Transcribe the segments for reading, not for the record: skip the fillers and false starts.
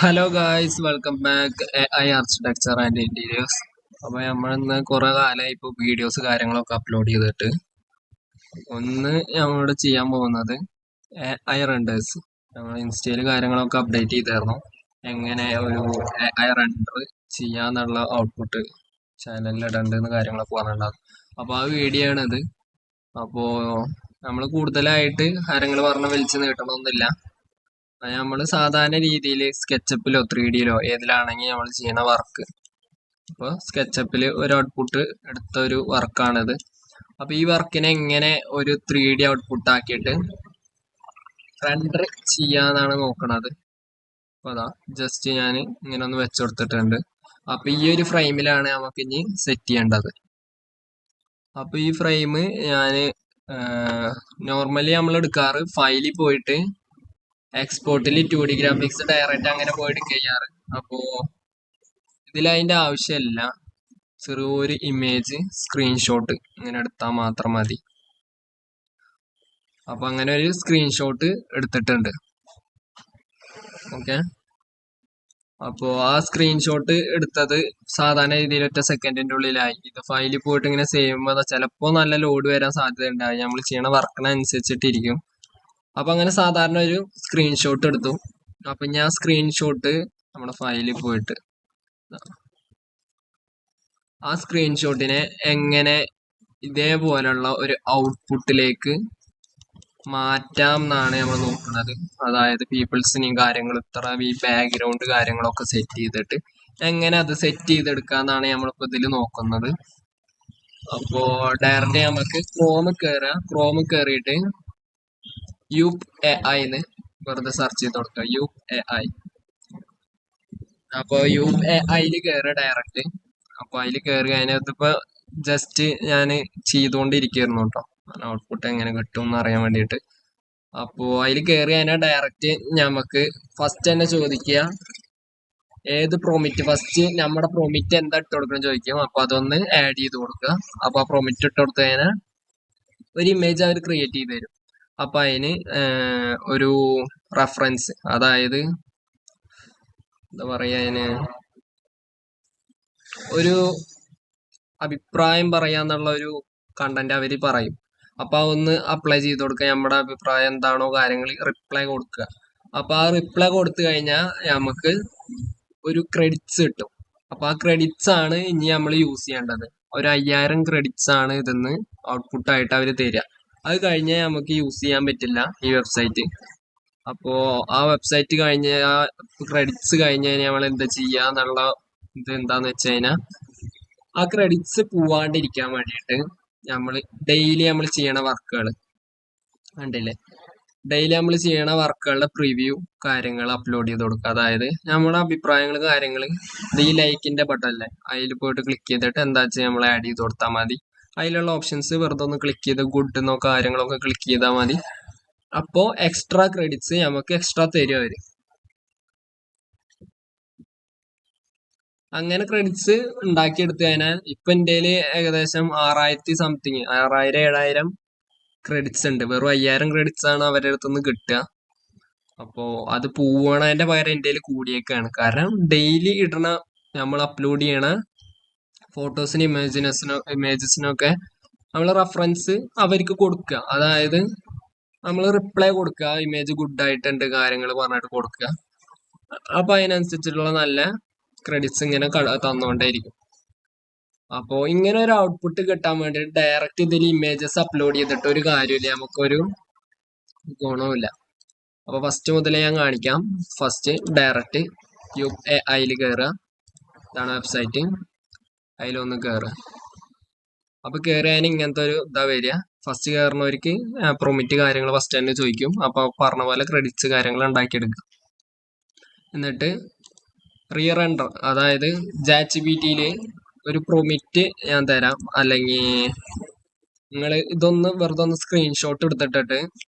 Hello guys, welcome back I architecture and interiors. അപ്പോൾ നമ്മളിന്ന് കുറേ കാലമായി ഇപ്പോൾ വീഡിയോസ് കാര്യങ്ങളൊക്കെ അപ്ലോഡ് ചെയ്തിട്ട് നമ്മളിവിടെ ചെയ്യാൻ പോകുന്നത് ഐ റെൻഡേഴ്സ്. നമ്മൾ ഇൻസ്റ്റയിൽ കാര്യങ്ങളൊക്കെ അപ്ഡേറ്റ് ചെയ്തായിരുന്നു, എങ്ങനെ ഒരു ഐ റെൻഡർ ചെയ്യാന്നുള്ള ഔട്ട്പുട്ട് ചാനലിൽ ഇടേണ്ടതെന്ന് കാര്യങ്ങളൊക്കെ പറഞ്ഞിട്ടുണ്ടാകും. അപ്പോൾ ആ വീഡിയോ ആണിത്. അപ്പോൾ നമ്മൾ കൂടുതലായിട്ട് കാര്യങ്ങൾ പറഞ്ഞ് വലിച്ചു നീട്ടണമെന്നില്ല. നമ്മൾ സാധാരണ രീതിയിൽ സ്കെച്ചപ്പിലോ 3Dയിലോ ഏതിലാണെങ്കിൽ നമ്മൾ ചെയ്യുന്ന വർക്ക്. അപ്പോൾ സ്കെച്ചപ്പിൽ ഒരു ഔട്ട്പുട്ട് എടുത്ത ഒരു വർക്കാണിത്. അപ്പോൾ ഈ വർക്കിനെ എങ്ങനെ ഒരു 3D ഔട്ട്പുട്ട് ആക്കിയിട്ട് റെൻഡർ ചെയ്യാന്നാണ് നോക്കണത്. അപ്പോൾ അതാ ജസ്റ്റ് ഞാൻ ഇങ്ങനെ ഒന്ന് വെച്ചുകൊടുത്തിട്ടുണ്ട്. അപ്പോൾ ഈ ഒരു ഫ്രെയിമിലാണ് നമുക്ക് ഇനി സെറ്റ് ചെയ്യേണ്ടത്. അപ്പോൾ ഈ ഫ്രെയിം ഞാൻ നോർമലി നമ്മൾ എടുക്കാറ് ഫയലിൽ പോയിട്ട് എക്സ്പോർട്ടിൽ 2D ഗ്രാഫിക്സ് ഡയറക്റ്റ് അങ്ങനെ പോയിട്ട് ചെയ്യാറ്. അപ്പോ ഇതിൽ അതിന്റെ ആവശ്യമില്ല, ചെറിയൊരു ഇമേജ് സ്ക്രീൻഷോട്ട് ഇങ്ങനെ എടുത്താൽ മാത്രം മതി. അപ്പൊ അങ്ങനെ ഒരു സ്ക്രീൻഷോട്ട് എടുത്തിട്ടുണ്ട്. ഓക്കെ, അപ്പോ ആ സ്ക്രീൻഷോട്ട് എടുത്തത് സാധാരണ രീതിയിൽ ഒറ്റ സെക്കൻഡിന്റെ ഉള്ളിലായി. ഇത് ഫയലിൽ പോയിട്ട് ഇങ്ങനെ സേവ് ചെയ്യുമ്പോൾ ചിലപ്പോൾ നല്ല ലോഡ് വരാൻ സാധ്യത ഉണ്ടായി, നമ്മൾ ചെയ്യണ വർക്കിനനുസരിച്ചിട്ടിരിക്കും. അപ്പൊ അങ്ങനെ സാധാരണ ഒരു സ്ക്രീൻഷോട്ട് എടുത്തു. അപ്പൊ ഞാൻ സ്ക്രീൻഷോട്ട് നമ്മുടെ ഫയലിൽ പോയിട്ട് ആ സ്ക്രീൻഷോട്ടിനെ എങ്ങനെ ഇതേപോലുള്ള ഒരു ഔട്ട്പുട്ടിലേക്ക് മാറ്റാം എന്നാണ് നമ്മൾ നോക്കുന്നത്. അതായത് പീപ്പിൾസിനെയും കാര്യങ്ങളും ഈ ബാക്ക്ഗ്രൗണ്ട് കാര്യങ്ങളൊക്കെ സെറ്റ് ചെയ്തിട്ട് എങ്ങനെ അത് സെറ്റ് ചെയ്തെടുക്കാന്നാണ് നമ്മളിപ്പോ ഇതിൽ നോക്കുന്നത്. അപ്പോ ഡയറക്റ്റ് നമുക്ക് ക്രോം കയറിയിട്ട് UPAI വെറുതെ സെർച്ച് ചെയ്ത് കൊടുക്കുക. UPAI. അപ്പൊ UPAIയിൽ കയറുക ഡയറക്റ്റ്. അപ്പൊ അതിൽ കയറി അതിനകത്തിപ്പോ ജസ്റ്റ് ഞാൻ ചെയ്തുകൊണ്ടിരിക്കുന്നു കേട്ടോ, ഔട്ട്പുട്ട് എങ്ങനെ കിട്ടും എന്ന് അറിയാൻ വേണ്ടിയിട്ട്. അപ്പോ അതിൽ കയറി അതിനെ ഡയറക്റ്റ് നമുക്ക് ഫസ്റ്റ് തന്നെ ചോദിക്കുക ഏത് പ്രൊമിറ്റ്, ഫസ്റ്റ് നമ്മുടെ പ്രൊമിറ്റ് എന്താ ഇട്ട് കൊടുക്കണം ചോദിക്കും. അപ്പൊ അതൊന്ന് ആഡ് ചെയ്ത് കൊടുക്കുക. അപ്പൊ ആ പ്രൊമിറ്റ് ഇട്ട് കൊടുത്തു കഴിഞ്ഞാൽ ഒരു ഇമേജ് അവർ ക്രിയേറ്റ് ചെയ്ത് തരും. അപ്പൊ അതിന് ഒരു റെഫറൻസ്, അതായത് എന്താ പറയാ, അതിന് ഒരു അഭിപ്രായം പറയാന്നുള്ള ഒരു കണ്ടന്റ് അവര് പറയും. അപ്പൊ ഒന്ന് അപ്ലൈ ചെയ്ത് കൊടുക്കുക. നമ്മുടെ അഭിപ്രായം എന്താണോ കാര്യങ്ങൾ റിപ്ലൈ കൊടുക്കുക. അപ്പൊ ആ റിപ്ലൈ കൊടുത്തു കഴിഞ്ഞാൽ നമുക്ക് ഒരു ക്രെഡിറ്റ്സ് കിട്ടും. അപ്പൊ ആ ക്രെഡിറ്റ്സ് ആണ് ഇനി നമ്മൾ യൂസ് ചെയ്യേണ്ടത്. ഒരു 5000 ക്രെഡിറ്റ്സ് ആണ് ഇതെന്ന് ഔട്ട്പുട്ട് ആയിട്ട് അവർ തരിക. അത് കഴിഞ്ഞാൽ നമുക്ക് യൂസ് ചെയ്യാൻ പറ്റില്ല ഈ വെബ്സൈറ്റ്. അപ്പോ ആ വെബ്സൈറ്റ് കഴിഞ്ഞ് ആ ക്രെഡിറ്റ്സ് കഴിഞ്ഞ് കഴിഞ്ഞാൽ നമ്മൾ എന്താ ചെയ്യാന്നുള്ള ഇത് എന്താന്ന് വെച്ച് കഴിഞ്ഞാൽ, ആ ക്രെഡിറ്റ്സ് പോവാണ്ടിരിക്കാൻ വേണ്ടിയിട്ട് നമ്മൾ ഡെയിലി നമ്മൾ ചെയ്യണ വർക്കുകൾ കണ്ടില്ലേ, ഡെയിലി നമ്മൾ ചെയ്യണ വർക്കുകളുടെ പ്രിവ്യൂ കാര്യങ്ങൾ അപ്ലോഡ് ചെയ്ത് കൊടുക്കുക. അതായത് നമ്മുടെ അഭിപ്രായങ്ങൾ കാര്യങ്ങൾ ഈ ലൈക്കിന്റെ ബട്ടൺ അല്ലേ, അതിൽ പോയിട്ട് ക്ലിക്ക് ചെയ്തിട്ട് എന്താ വെച്ചാൽ നമ്മൾ ആഡ് ചെയ്ത് കൊടുത്താൽ മതി. അതിലുള്ള ഓപ്ഷൻസ് വെറുതെ ഒന്ന് ക്ലിക്ക് ചെയ്ത് ഗുഡ് എന്നോ കാര്യങ്ങളൊക്കെ ക്ലിക്ക് ചെയ്താൽ മതി. അപ്പോ എക്സ്ട്രാ ക്രെഡിറ്റ്സ് നമുക്ക് എക്സ്ട്രാ തരും അവര്. അങ്ങനെ ക്രെഡിറ്റ്സ് ഉണ്ടാക്കിയെടുത്തു കഴിഞ്ഞാൽ ഇപ്പൊ എൻ്റെ ഏകദേശം 6000 സംതിങ് 6000-7000 ക്രെഡിറ്റ്സ് ഉണ്ട്. വെറും 5000 ക്രെഡിറ്റ്സ് ആണ് അവരുടെ അടുത്തുനിന്ന് കിട്ടുക. അപ്പോ അത് പോവണതിന്റെ പകരം എൻ്റെ കൂടിയേക്കാണ്. കാരണം ഡെയിലി ഇടണ നമ്മൾ അപ്ലോഡ് ചെയ്യണ ഫോട്ടോസിനും ഇമേജസിനൊക്കെ നമ്മൾ റെഫറൻസ് അവർക്ക് കൊടുക്കുക. അതായത് നമ്മൾ റിപ്ലൈ കൊടുക്കുക, ഇമേജ് ഗുഡ് ആയിട്ടുണ്ട് കാര്യങ്ങൾ പറഞ്ഞിട്ട് കൊടുക്കുക. അപ്പൊ അതിനനുസരിച്ചിട്ടുള്ള നല്ല ക്രെഡിറ്റ്സ് ഇങ്ങനെ തന്നുകൊണ്ടേയിരിക്കും. അപ്പോ ഇങ്ങനെ ഒരു ഔട്ട്പുട്ട് കിട്ടാൻ വേണ്ടിയിട്ട് ഡയറക്റ്റ് ഇതിൽ ഇമേജസ് അപ്ലോഡ് ചെയ്തിട്ട് ഒരു കാര്യമില്ല, നമുക്കൊരു ഗുണവുമില്ല. അപ്പൊ ഫസ്റ്റ് മുതലേ ഞാൻ കാണിക്കാം. ഫസ്റ്റ് ഡയറക്റ്റ് UPAIയിൽ കയറുക. ഇതാണ് വെബ്സൈറ്റ്. അതിലൊന്ന് കയറുക. അപ്പൊ കയറിയാൽ ഇങ്ങനത്തെ ഒരു ഇതാ വരിക. ഫസ്റ്റ് കയറുന്നവർക്ക് പ്രൊമിറ്റ് കാര്യങ്ങൾ ഫസ്റ്റ് തന്നെ ചോദിക്കും. അപ്പൊ പറഞ്ഞ പോലെ ക്രെഡിറ്റ്സ് കാര്യങ്ങൾ ഉണ്ടാക്കിയെടുക്കുക. എന്നിട്ട് റീറെൻഡർ, അതായത് ChatGPTയിൽ ഒരു പ്രൊമിറ്റ് ഞാൻ തരാം, അല്ലെങ്കിൽ നിങ്ങൾ ഇതൊന്ന് വെറുതെ ഒന്ന് സ്ക്രീൻഷോട്ട് എടുത്തിട്ട്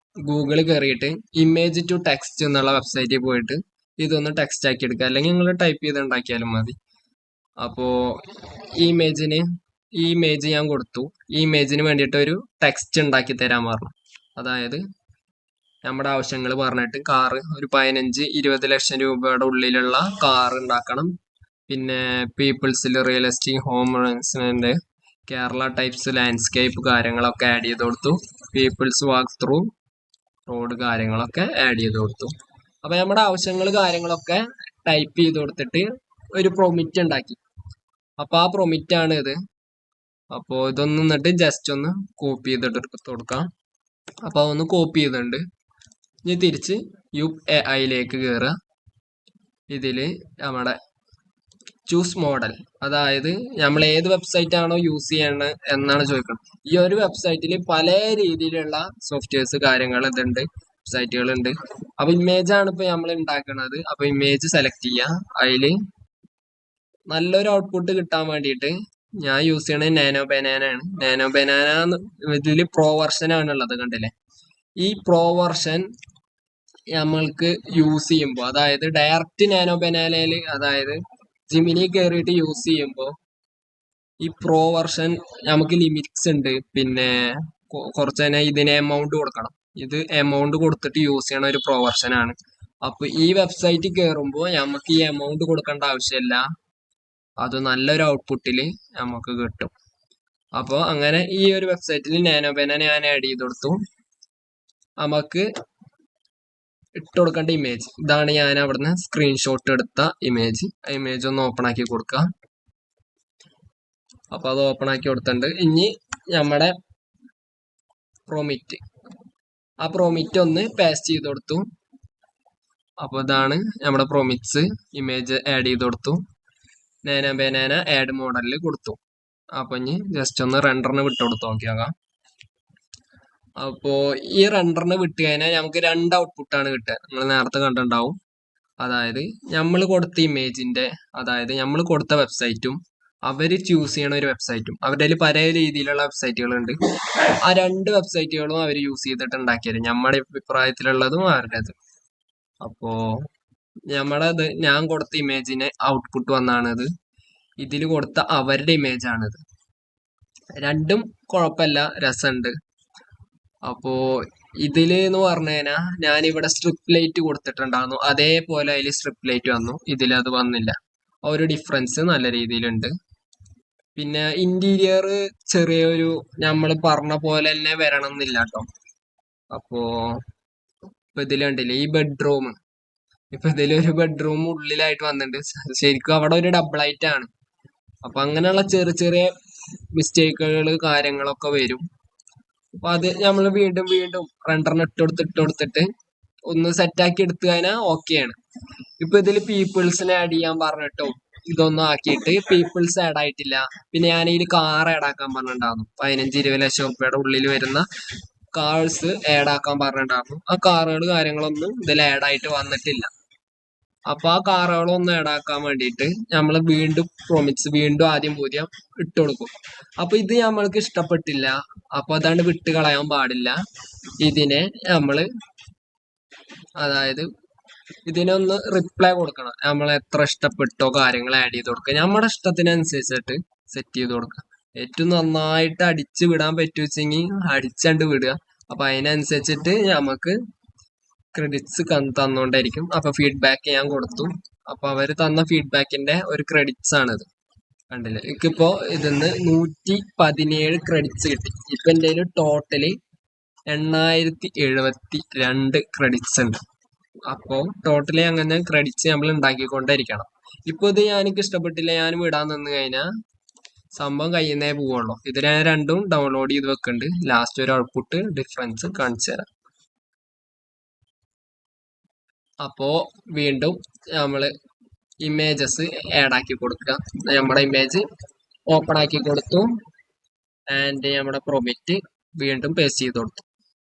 ഗൂഗിളിൽ കയറിയിട്ട് ഇമേജ് ടു ടെക്സ്റ്റ് എന്നുള്ള വെബ്സൈറ്റിൽ പോയിട്ട് ഇതൊന്ന് ടെക്സ്റ്റ് ആക്കി എടുക്കുക, അല്ലെങ്കിൽ നിങ്ങൾ ടൈപ്പ് ചെയ്ത് ഉണ്ടാക്കിയാലും മതി. അപ്പോ ഈ ഇമേജ് ഞാൻ കൊടുത്തു. ഈ ഇമേജിന് വേണ്ടിയിട്ട് ഒരു ടെക്സ്റ്റ് ഉണ്ടാക്കി തരാൻ പറഞ്ഞു. അതായത് നമ്മുടെ ആവശ്യങ്ങൾ പറഞ്ഞിട്ട് കാറ് ഒരു 15-20 ലക്ഷം രൂപയുടെ ഉള്ളിലുള്ള കാർ ഉണ്ടാക്കണം. പിന്നെ പീപ്പിൾസിൽ realistic home resident Kerala types landscape കാര്യങ്ങളൊക്കെ ആഡ് ചെയ്ത് കൊടുത്തു. പീപ്പിൾസ് വാക്ക് ത്രൂ റോഡ് കാര്യങ്ങളൊക്കെ ആഡ് ചെയ്ത് കൊടുത്തു. അപ്പൊ നമ്മുടെ ആവശ്യങ്ങൾ കാര്യങ്ങളൊക്കെ ടൈപ്പ് ചെയ്ത് കൊടുത്തിട്ട് ഒരു പ്രൊമിറ്റ് ഉണ്ടാക്കി. അപ്പൊ ആ പ്രൊമിറ്റ് ആണ് ഇത്. അപ്പോ ഇതൊന്ന് എന്നിട്ട് ജസ്റ്റ് ഒന്ന് കോപ്പി ചെയ്തിട്ട് കൊടുക്കാം. അപ്പൊ അതൊന്ന് കോപ്പി ചെയ്തിട്ടുണ്ട്. ഇനി തിരിച്ച് UAIയിലേക്ക് കയറുക. ഇതില് നമ്മുടെ ചൂസ് മോഡൽ, അതായത് നമ്മൾ ഏത് വെബ്സൈറ്റ് ആണോ യൂസ് ചെയ്യേണ്ടത് എന്നാണ് ചോദിക്കുന്നത്. ഈ ഒരു വെബ്സൈറ്റിൽ പല രീതിയിലുള്ള സോഫ്റ്റ്വെയർസ് കാര്യങ്ങൾ ഇതുണ്ട്, വെബ്സൈറ്റുകളുണ്ട്. അപ്പൊ ഇമേജ് ആണ് ഇപ്പൊ നമ്മൾ ഉണ്ടാക്കുന്നത്. അപ്പൊ ഇമേജ് സെലക്ട് ചെയ്യുക. അതിൽ നല്ലൊരു ഔട്ട്പുട്ട് കിട്ടാൻ വേണ്ടിയിട്ട് ഞാൻ യൂസ് ചെയ്യണത് നാനോ ബനാന ആണ്. നാനോ ബനാന ഇതിൽ പ്രോ വെർഷൻ ആണുള്ളത്, കണ്ടില്ലേ? ഈ പ്രോ വെർഷൻ നമ്മൾക്ക് യൂസ് ചെയ്യുമ്പോൾ, അതായത് ഡയറക്റ്റ് നാനോ ബനാനയിൽ, അതായത് ജിമിനി കയറിയിട്ട് യൂസ് ചെയ്യുമ്പോൾ ഈ പ്രോ വെർഷൻ നമുക്ക് ലിമിറ്റ്സ് ഉണ്ട്. പിന്നെ കുറച്ച് തന്നെ ഇതിന് എമൗണ്ട് കൊടുക്കണം. ഇത് എമൗണ്ട് കൊടുത്തിട്ട് യൂസ് ചെയ്യണ ഒരു പ്രോ വെർഷൻ ആണ്. അപ്പൊ ഈ വെബ്സൈറ്റ് കയറുമ്പോൾ നമുക്ക് ഈ എമൗണ്ട് കൊടുക്കേണ്ട ആവശ്യമില്ല. അത് നല്ലൊരു ഔട്ട്പുട്ടിൽ നമുക്ക് കിട്ടും. അപ്പോൾ അങ്ങനെ ഈ ഒരു വെബ്സൈറ്റിൽ നാനോ ബനാന ഞാൻ ആഡ് ചെയ്ത് കൊടുത്തു. നമുക്ക് ഇട്ട് കൊടുക്കേണ്ട ഇമേജ് ഇതാണ്. ഞാൻ അവിടുന്ന് സ്ക്രീൻഷോട്ട് എടുത്ത ഇമേജ്. ആ ഇമേജ് ഒന്ന് ഓപ്പൺ ആക്കി കൊടുക്കുക. അപ്പൊ അത് ഓപ്പൺ ആക്കി കൊടുത്തിട്ടുണ്ട്. ഇനി നമ്മുടെ പ്രൊമിറ്റ്, ആ പ്രൊമിറ്റ് ഒന്ന് പേസ്റ്റ് ചെയ്ത് കൊടുത്തു. അപ്പൊ ഇതാണ് നമ്മുടെ പ്രൊമിറ്റ്സ്. ഇമേജ് ആഡ് ചെയ്ത് കൊടുത്തു. നാനോ ബനാന ആഡ് മോഡലിൽ കൊടുത്തു. അപ്പൊ ഇനി ജസ്റ്റ് ഒന്ന് റെൻഡറിന് വിട്ട് കൊടുത്ത് നോക്കിയാകാം. അപ്പോ ഈ റെൻഡറിന് വിട്ട് കഴിഞ്ഞാൽ നമുക്ക് 2 ഔട്ട്പുട്ടാണ് കിട്ടുക. നിങ്ങൾ നേരത്തെ കണ്ടിട്ടുണ്ടാവും. അതായത് നമ്മൾ കൊടുത്ത ഇമേജിന്റെ, അതായത് നമ്മൾ കൊടുത്ത വെബ്സൈറ്റും അവര് ചൂസ് ചെയ്യണ ഒരു വെബ്സൈറ്റും, അവരുടെ പല രീതിയിലുള്ള വെബ്സൈറ്റുകളുണ്ട്. ആ 2 വെബ്സൈറ്റുകളും അവർ യൂസ് ചെയ്തിട്ട് ഉണ്ടാക്കിയത് നമ്മുടെ അഭിപ്രായത്തിലുള്ളതും അവരുടേത്. അപ്പോ നമ്മളത് ഞാൻ കൊടുത്ത ഇമേജിന് ഔട്ട്പുട്ട് വന്നാണിത്. ഇതിൽ കൊടുത്ത അവരുടെ ഇമേജ് ആണിത്. രണ്ടും കുഴപ്പമില്ല, രസമുണ്ട്. അപ്പോ ഇതില് എന്ന് പറഞ്ഞു കഴിഞ്ഞാൽ ഞാനിവിടെ സ്ട്രിപ്പ് ലൈറ്റ് കൊടുത്തിട്ടുണ്ടായിരുന്നു. അതേപോലെ അതിൽ സ്ട്രിപ്പ് ലൈറ്റ് വന്നു. ഇതിൽ അത് വന്നില്ല. ആ ഒരു ഡിഫറൻസ് നല്ല രീതിയിലുണ്ട്. പിന്നെ ഇന്റീരിയർ ചെറിയൊരു നമ്മൾ പറഞ്ഞ പോലെ തന്നെ വരണം എന്നില്ല കേട്ടോ. അപ്പോ ഇപ്പൊ ഇതിൽ കണ്ടില്ലേ ഈ ബെഡ്റൂം, ഇപ്പൊ ഇതിലൊരു ബെഡ്റൂം ഉള്ളിലായിട്ട് വന്നിട്ടുണ്ട്. ശരിക്കും അവിടെ ഒരു ഡബിൾ ലൈറ്റ് ആണ്. അപ്പൊ അങ്ങനെയുള്ള ചെറിയ ചെറിയ മിസ്റ്റേക്കുകൾ കാര്യങ്ങളൊക്കെ വരും. അപ്പൊ അത് നമ്മൾ വീണ്ടും വീണ്ടും റെൻഡറിന് ഇട്ട് കൊടുത്തിട്ട് ഒന്ന് സെറ്റാക്കി എടുത്തു കഴിഞ്ഞാൽ ഓക്കെയാണ്. ഇപ്പൊ ഇതിൽ പീപ്പിൾസിനെ ആഡ് ചെയ്യാൻ പറഞ്ഞിട്ടോ ഇതൊന്നും ആക്കിയിട്ട് പീപ്പിൾസ് ആഡ് ആയിട്ടില്ല. പിന്നെ ഞാൻ ഇതിൽ കാർ ആഡ് ആക്കാൻ പറഞ്ഞിട്ടുണ്ടായിരുന്നു. 15-20 ലക്ഷം രൂപയുടെ ഉള്ളിൽ വരുന്ന കാർസ് ആഡ് ആക്കാൻ പറഞ്ഞിട്ടുണ്ടായിരുന്നു. ആ കാറുകൾ കാര്യങ്ങളൊന്നും ഇതിൽ ആഡ് ആയിട്ട് വന്നിട്ടില്ല. അപ്പൊ ആ കാറുകളൊന്നും ആഡ് ആക്കാൻ വേണ്ടിയിട്ട് നമ്മൾ വീണ്ടും പ്രൊമിറ്റ്സ് വീണ്ടും ആദ്യം പുതിയ ഇട്ട് കൊടുക്കും. അപ്പൊ ഇത് നമ്മൾക്ക് ഇഷ്ടപ്പെട്ടില്ല. അപ്പൊ അതാണ്ട് വിട്ട് കളയാൻ പാടില്ല. ഇതിനെ നമ്മള്, അതായത് ഇതിനൊന്ന് റിപ്ലൈ കൊടുക്കണം. നമ്മൾ എത്ര ഇഷ്ടപ്പെട്ടോ കാര്യങ്ങൾ ആഡ് ചെയ്ത് കൊടുക്കുക. നമ്മുടെ ഇഷ്ടത്തിനനുസരിച്ചിട്ട് സെറ്റ് ചെയ്ത് കൊടുക്കുക. ഏറ്റവും നന്നായിട്ട് അടിച്ചു വിടാൻ പറ്റുവെച്ചെങ്കിൽ അടിച്ചണ്ട് വിടുക. അപ്പൊ അതിനനുസരിച്ചിട്ട് നമുക്ക് ക്രെഡിറ്റ്സ് തന്നുകൊണ്ടായിരിക്കും. അപ്പൊ ഫീഡ്ബാക്ക് ഞാൻ കൊടുത്തു. അപ്പൊ അവര് തന്ന ഫീഡ്ബാക്കിന്റെ ഒരു ക്രെഡിറ്റ്സ് ആണിത്. കണ്ടില്ലേ, എനിക്കിപ്പോ ഇതിന്ന് 117 ക്രെഡിറ്റ്സ് കിട്ടി. ഇപ്പൊ എന്റെ ടോട്ടല് 8072 ക്രെഡിറ്റ്സ് ഉണ്ട്. അപ്പോ ടോട്ടലി അങ്ങനെ ക്രെഡിറ്റ്സ് നമ്മൾ ഉണ്ടാക്കിക്കൊണ്ടിരിക്കണം. ഇപ്പൊ ഇത് എനിക്ക് ഇഷ്ടപ്പെട്ടില്ല, ഞാൻ വിടാൻ നിന്ന് കഴിഞ്ഞാൽ സംഭവം കഴിയുന്നേ പോവുള്ളൂ. ഇത് ഞാൻ രണ്ടും ഡൗൺലോഡ് ചെയ്ത് വെക്കുന്നുണ്ട്. ലാസ്റ്റ് ഒരു ഔട്ട്പുട്ട് ഡിഫറൻസ് കാണിച്ചു തരാം. അപ്പോ വീണ്ടും നമ്മള് ഇമേജസ് ആഡ് ആക്കി കൊടുക്കുക. നമ്മുടെ ഇമേജ് ഓപ്പൺ ആക്കി കൊടുത്തു. ആൻഡ് നമ്മുടെ പ്രൊമിറ്റ് വീണ്ടും പേസ്റ്റ് ചെയ്ത് കൊടുത്തു.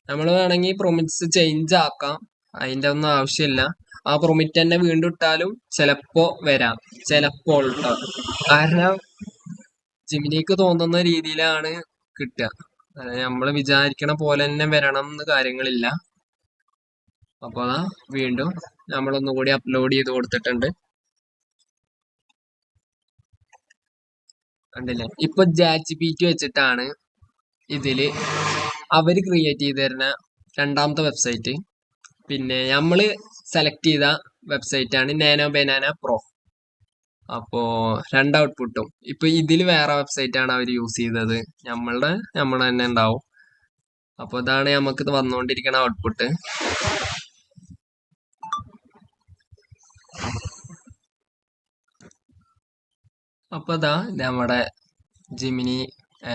നമ്മൾ വേണമെങ്കിൽ പ്രൊമിറ്റ്സ് ചേഞ്ച് ആക്കാം. അതിന്റെ ഒന്നും ആവശ്യമില്ല. ആ പ്രൊമിറ്റ് തന്നെ വീണ്ടും ഇട്ടാലും ചിലപ്പോ വരാം, ചിലപ്പോൾ കേട്ടോ. കാരണം ജിമിനിക്ക് തോന്നുന്ന രീതിയിലാണ് കിട്ടുക. നമ്മൾ വിചാരിക്കണ പോലെ തന്നെ വരണം എന്ന് കാര്യങ്ങളില്ല. അപ്പൊ അതാ വീണ്ടും നമ്മളൊന്നുകൂടി അപ്ലോഡ് ചെയ്ത് കൊടുത്തിട്ടുണ്ട്. കണ്ടില്ലേ, ഇപ്പൊ ChatGPT വെച്ചിട്ടാണ് ഇതില് അവര് ക്രിയേറ്റ് ചെയ്ത് തരുന്ന രണ്ടാമത്തെ വെബ്സൈറ്റ്. പിന്നെ നമ്മള് സെലക്ട് ചെയ്ത വെബ്സൈറ്റ് ആണ് നാനോ ബനാന പ്രോ. അപ്പോ രണ്ട് ഔട്ട്പുട്ടും ഇപ്പൊ ഇതിൽ വേറെ വെബ്സൈറ്റ് ആണ് അവർ യൂസ് ചെയ്തത്, നമ്മൾ തന്നെ ഉണ്ടാവും. അപ്പൊ ഇതാണ് നമുക്ക് ഇത് വന്നുകൊണ്ടിരിക്കുന്ന ഔട്ട്പുട്ട്. അപ്പൊ ഇതാ നമ്മുടെ ജെമിനി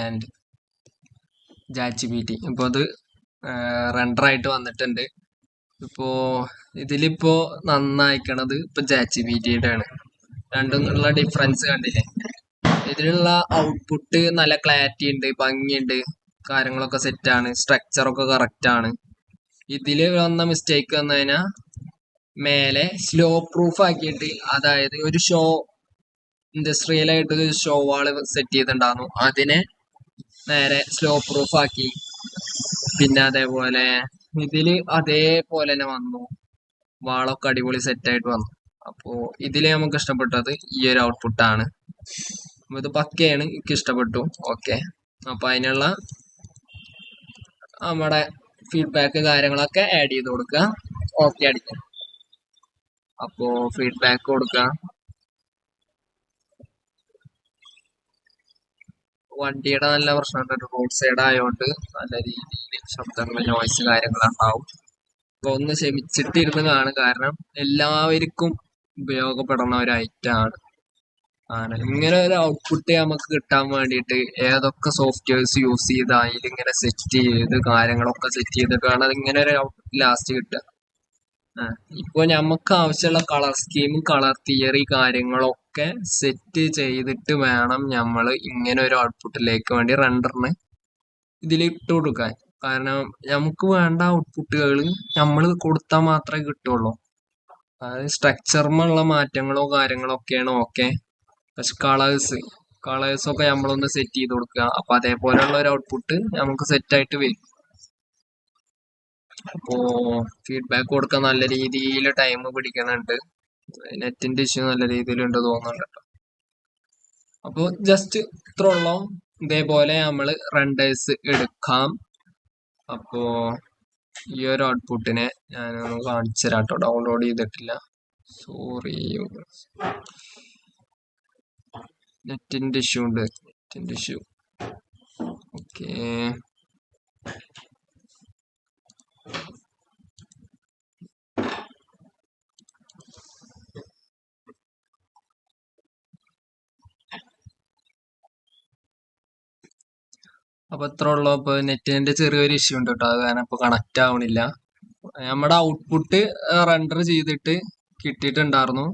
ആൻഡ് ChatGPT ഇപ്പൊ അത് റെൻഡറായിട്ട് വന്നിട്ടുണ്ട്. ഇപ്പോ ഇതിലിപ്പോ നന്നായിക്കണത് ഇപ്പൊ ChatGPT-യുടെ ആണ്. രണ്ടും ഡിഫറൻസ് കണ്ടില്ലേ? ഇതിലുള്ള ഔട്ട്പുട്ട് നല്ല ക്ലാരിറ്റി ഉണ്ട്, ഭംഗിയുണ്ട്, കാര്യങ്ങളൊക്കെ സെറ്റാണ്, സ്ട്രക്ചറൊക്കെ കറക്റ്റ് ആണ്. ഇതില് വന്ന മിസ്റ്റേക്ക് വന്നു കഴിഞ്ഞാൽ മേലെ സ്ലോ പ്രൂഫ് ആക്കിയിട്ട്, അതായത് ഒരു ഇൻഡസ്ട്രിയൽ ആയിട്ട് ഒരു ഷോ വാള് സെറ്റ് ചെയ്തിട്ടുണ്ടായിരുന്നു, അതിനെ നേരെ സ്ലോ പ്രൂഫ് ആക്കി. പിന്നെ അതേപോലെ ഇതില് അതേപോലെ തന്നെ വന്നു, വാളൊക്കെ അടിപൊളി സെറ്റ് ആയിട്ട് വന്നു. അപ്പോ ഇതില് നമുക്ക് ഇഷ്ടപ്പെട്ടത് ഈ ഒരു ഔട്ട്പുട്ടാണ്. ഇത് പക്കയാണ്, എനിക്ക് ഇഷ്ടപ്പെട്ടു. ഓക്കെ, അപ്പൊ അതിനുള്ള നമ്മുടെ ഫീഡ്ബാക്ക് കാര്യങ്ങളൊക്കെ ആഡ് ചെയ്ത് കൊടുക്കുക. ഓക്കെ അടിക്കാം. അപ്പോ ഫീഡ്ബാക്ക് കൊടുക്കുക. വണ്ടിയുടെ നല്ല പ്രശ്നമുണ്ട്, റോഡ് സൈഡ് ആയതുകൊണ്ട് നല്ല രീതിയിൽ ശബ്ദങ്ങൾ, നോയ്സ് കാര്യങ്ങളുണ്ടാവും. അപ്പൊ ഒന്ന് ക്ഷമിച്ചിട്ടിരുന്ന് കാണും, കാരണം എല്ലാവർക്കും ഉപയോഗപ്പെടുന്ന ഒരു ഐറ്റം ആണ്. ഇങ്ങനെ ഒരു ഔട്ട്പുട്ട് നമുക്ക് കിട്ടാൻ വേണ്ടിയിട്ട് ഏതൊക്കെ സോഫ്റ്റ്വെയർസ് യൂസ് ചെയ്ത് അതിലിങ്ങനെ സെറ്റ് ചെയ്ത് കാര്യങ്ങളൊക്കെ സെറ്റ് ചെയ്തിട്ടാണ് ഇങ്ങനെ ഒരു ഔട്ട്പുട്ട് ലാസ്റ്റ് കിട്ടുക. ഇപ്പൊ നമുക്ക് ആവശ്യമുള്ള കളർ സ്കീമും കളർ തിയറി കാര്യങ്ങളൊക്കെ സെറ്റ് ചെയ്തിട്ട് വേണം നമ്മൾ ഇങ്ങനെ ഒരു ഔട്ട്പുട്ടിലേക്ക് വേണ്ടി റെൻഡറിന് ഇതിൽ ഇട്ട് കൊടുക്കാൻ. കാരണം നമുക്ക് വേണ്ട ഔട്ട്പുട്ടുകൾ നമ്മൾ കൊടുത്താൽ മാത്രമേ കിട്ടുള്ളൂ. അതായത് സ്ട്രക്ചറിലുള്ള മാറ്റങ്ങളോ കാര്യങ്ങളോ ഒക്കെയാണ് ഓക്കെ, പക്ഷെ കളേഴ്സൊക്കെ നമ്മളൊന്ന് സെറ്റ് ചെയ്ത് കൊടുക്കുക. അപ്പൊ അതേപോലെയുള്ള ഒരു ഔട്ട്പുട്ട് നമുക്ക് സെറ്റ് ആയിട്ട് വരും. അപ്പോ ഫീഡ്ബാക്ക് കൊടുക്കാൻ നല്ല രീതിയിൽ ടൈം പിടിക്കുന്നുണ്ട്, നെറ്റിന്റെ ഇഷ്യൂ നല്ല രീതിയിലുണ്ട് തോന്നുന്നുണ്ട്. അപ്പൊ ജസ്റ്റ് ഇത്ര ഉള്ളൂ. ഇതേപോലെ നമ്മൾ റെൻഡേഴ്സ് എടുക്കാം. അപ്പോ ഈ ഒരു ഔട്ട്പുട്ടിനെ ഞാനൊന്ന് കാണിച്ചു തരാം കേട്ടോ, ഡൗൺലോഡ് ചെയ്തിട്ടില്ല, സോറി. നെറ്റിന്റെ ഇഷ്യൂ ഉണ്ട്, നെറ്റിന്റെ ഇഷ്യൂ. ഓക്കെ, അപ്പൊ ഇത്ര ഉള്ളൂ. ഇപ്പൊ നെറ്റിന്റെ ചെറിയൊരു ഇഷ്യൂ ഉണ്ട് കേട്ടോ, അത് കാരണം ഇപ്പൊ കണക്ട് ആവണില്ല. നമ്മുടെ ഔട്ട്പുട്ട് റെൻഡർ ചെയ്തിട്ട് കിട്ടിയിട്ടുണ്ടായിരുന്നു.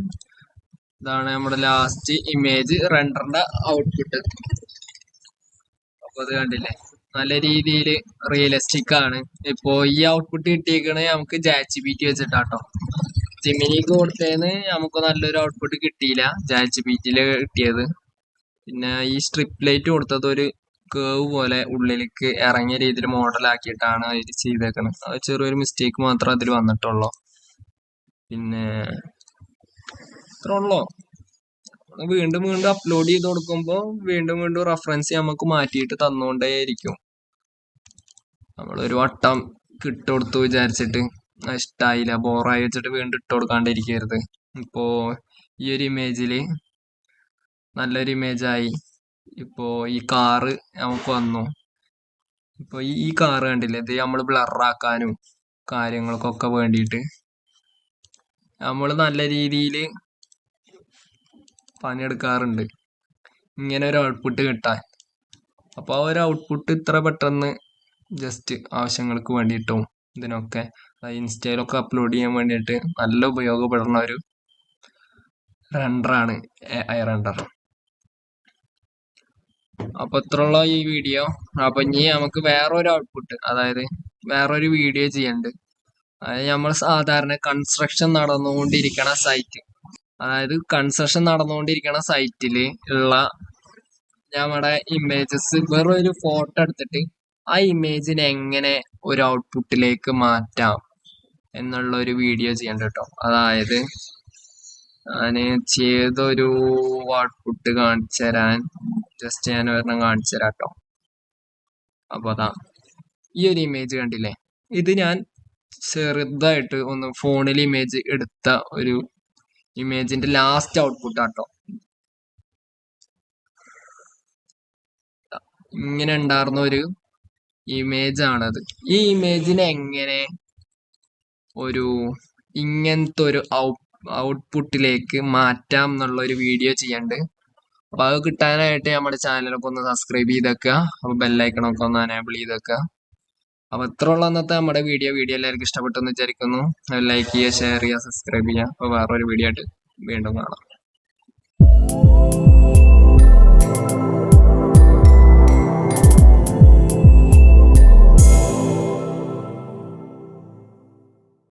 ഇതാണ് നമ്മുടെ ലാസ്റ്റ് ഇമേജ് റെൻഡറിന്റെ ഔട്ട്പുട്ട്. അപ്പൊ അത് കണ്ടില്ലേ, നല്ല രീതിയിൽ റിയലിസ്റ്റിക് ആണ്. ഇപ്പോ ഈ ഔട്ട്പുട്ട് കിട്ടിയേക്കണേ നമുക്ക് ChatGPT വെച്ചിട്ടാട്ടോ. ജെമിനിക്ക് കൊടുത്തതിന് നമുക്ക് നല്ലൊരു ഔട്ട്പുട്ട് കിട്ടിയില്ല, ChatGPT-യില് കിട്ടിയത്. പിന്നെ ഈ സ്ട്രിപ്പ് ലൈറ്റ് കൊടുത്തത് ഒരു കേവ് പോലെ ഉള്ളിലേക്ക് ഇറങ്ങിയ രീതിയിൽ മോഡലാക്കിയിട്ടാണ് ഇത് ചെയ്തേക്കുന്നത്. അത് ചെറിയൊരു മിസ്റ്റേക്ക് മാത്രമേ അതിൽ വന്നിട്ടുള്ളൂ. പിന്നെ ഇത്ര ഉള്ളൂ. വീണ്ടും വീണ്ടും അപ്ലോഡ് ചെയ്ത് കൊടുക്കുമ്പോൾ വീണ്ടും വീണ്ടും റെഫറൻസ് നമുക്ക് മാറ്റിയിട്ട് തന്നുകൊണ്ടേയിരിക്കും. നമ്മളൊരു വട്ടം കിട്ടുകൊടുത്തു വിചാരിച്ചിട്ട് ഇഷ്ടായില്ല, ബോറായി വെച്ചിട്ട് വീണ്ടും ഇട്ട് കൊടുക്കാണ്ടിരിക്കരുത്. ഇപ്പോ ഈ ഒരു ഇമേജില് നല്ലൊരു ഇമേജായി. ഇപ്പോ ഈ കാറ് നമുക്ക് വന്നു. ഇപ്പൊ ഈ കാറ് കണ്ടില്ലേ, ഇത് നമ്മൾ ബ്ലറാക്കാനും കാര്യങ്ങൾക്കൊക്കെ വേണ്ടിയിട്ട് നമ്മൾ നല്ല രീതിയിൽ പണിയെടുക്കാറുണ്ട് ഇങ്ങനെ ഒരു ഔട്ട്പുട്ട് കിട്ടാൻ. അപ്പൊ ആ ഒരു ഔട്ട്പുട്ട് ഇത്ര പെട്ടെന്ന് ജസ്റ്റ് ആവശ്യങ്ങൾക്ക് വേണ്ടിയിട്ടും ഇതിനൊക്കെ ഇൻസ്റ്റയിലൊക്കെ അപ്ലോഡ് ചെയ്യാൻ വേണ്ടിയിട്ട് നല്ല ഉപയോഗപ്പെടുന്ന ഒരു റെൻഡറാണ് AI റെൻഡർ. അപ്പൊ ഇത്രയുള്ള ഈ വീഡിയോ. അപ്പൊ ഇനി നമുക്ക് വേറൊരു ഔട്ട്പുട്ട്, അതായത് വേറൊരു വീഡിയോ ചെയ്യണ്ട്. അതായത് നമ്മൾ സാധാരണ കൺസ്ട്രക്ഷൻ നടന്നുകൊണ്ടിരിക്കണ സൈറ്റ്, അതായത് കൺസ്ട്രക്ഷൻ നടന്നുകൊണ്ടിരിക്കണ സൈറ്റില് ഉള്ള നമ്മുടെ ഇമേജസ് വെറും ഒരു ഫോട്ടോ എടുത്തിട്ട് ആ ഇമേജിനെ എങ്ങനെ ഒരു ഔട്ട്പുട്ടിലേക്ക് മാറ്റാം എന്നുള്ള ഒരു വീഡിയോ ചെയ്യണ്ട കേട്ടോ. അതായത് ഞാന് ചെയ്തൊരു ഔട്ട്പുട്ട് കാണിച്ചു തരാൻ, ജസ്റ്റ് ഞാൻ ഒരെണ്ണം കാണിച്ചു തരാം കേട്ടോ. അപ്പൊ അതാ ഈ ഒരു ഇമേജ് കണ്ടില്ലേ, ഇത് ഞാൻ ചെറുതായിട്ട് ഒന്ന് ഫോണിൽ ഇമേജ് എടുത്ത ഒരു ഇമേജിന്റെ ലാസ്റ്റ് ഔട്ട്പുട്ട് ആട്ടോ. ഇങ്ങനെ ഉണ്ടായിരുന്ന ഒരു ഇമേജ് ആണത്. ഈ ഇമേജിനെ എങ്ങനെ ഒരു ഇങ്ങനത്തെ ഒരു ഔട്ട്പുട്ടിലേക്ക് മാറ്റാം എന്നുള്ള ഒരു വീഡിയോ ചെയ്യണ്ട്. അപ്പൊ അത് കിട്ടാനായിട്ട് നമ്മുടെ ചാനലൊക്കെ ഒന്ന് സബ്സ്ക്രൈബ് ചെയ്തേക്കുക. അപ്പൊ ബെല്ലൈക്കണൊക്കെ ഒന്ന് എനേബിൾ ചെയ്തേക്കുക. അപ്പൊ ഇത്ര ഉള്ള അന്നത്തെ നമ്മുടെ വീഡിയോ എല്ലാവർക്കും ഇഷ്ടപ്പെട്ടെന്ന് വിചാരിക്കുന്നു. ലൈക്ക് ചെയ്യുക, ഷെയർ ചെയ്യുക, സബ്സ്ക്രൈബ് ചെയ്യുക. അപ്പൊ വേറൊരു വീഡിയോ ആയിട്ട് വീണ്ടും കാണാം.